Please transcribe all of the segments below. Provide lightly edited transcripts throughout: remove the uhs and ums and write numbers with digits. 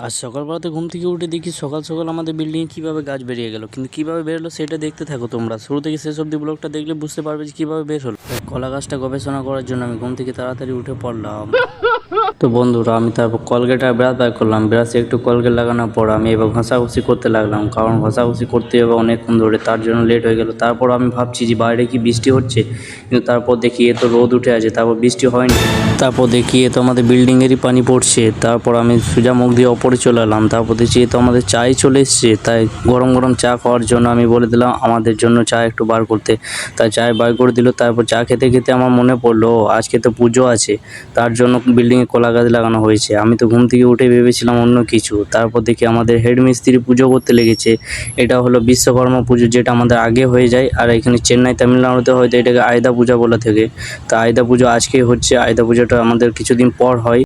আজ সকালবেলাতে ঘুম থেকে উঠে দেখি সকাল সকাল আমাদের বিল্ডিংয়ে কীভাবে গাছ বেরিয়ে গেল, কিন্তু কীভাবে বেরোলো সেটা দেখতে থাকো তোমরা। শুরু থেকে শেষ অবধি ব্লগটা দেখলে বুঝতে পারবে যে কীভাবে বের হলো। কলা গাছটা গবেষণা করার জন্য আমি ঘুম থেকে তাড়াতাড়ি উঠে পড়লাম। তো বন্ধুরা, আমি তারপর কলগেট আর ব্রাশ বার করলাম। ব্রাশে একটু কলগেট লাগানোর পর আমি এবার ঘষাঘষি করতে লাগলাম, কারণ ঘষাঘষি করতে হবে অনেকক্ষণ ধরে, তার জন্য লেট হয়ে গেল। তারপর আমি ভাবছি যে বাইরে কি বৃষ্টি হচ্ছে, কিন্তু তারপর দেখি এ তো রোদ উঠে আছে, তারপর বৃষ্টি হয়নি। তারপর দেখি এ তো আমাদের বিল্ডিংয়েরই পানি পড়ছে। তারপর আমি সোজা মুখ দিয়ে ওপরে চলে এলাম। তারপর দেখছি এ তো আমাদের চাই চলে এসছে, তাই গরম গরম চা খাওয়ার জন্য আমি বলে দিলাম আমাদের জন্য চা একটু বার করতে। তাই চা বার করে দিল। তারপর চা খেতে খেতে আমার মনে পড়লো আজকে তো পুজো আছে, তার জন্য বিল্ডিংয়ে কলা গাছ লাগানো হয়েছে। আমি তো ঘুম থেকে উঠে ভেবেছিলাম অন্য কিছু। তারপর দেখি আমাদের হেড মিস্ত্রি পুজো করতে লেগেছে। এটা হলো বিশ্বকর্মা পুজো, যেটা আমাদের আগে হয়ে যায়, আর এখানে চেন্নাই তামিলনাড়ুতে হয়তো এটাকে আয়দা পূজা বলে থাকে। তা আয়দা পুজো আজকেই হচ্ছে। আয়দা পুজোটা আমাদের কিছুদিন পর হয়।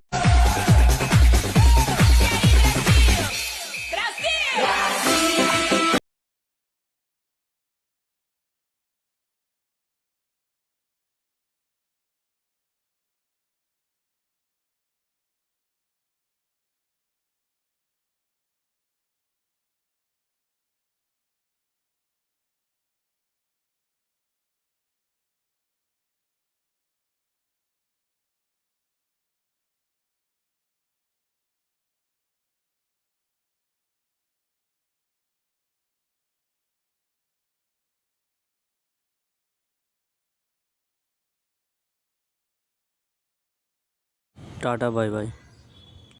Tata, bye bye.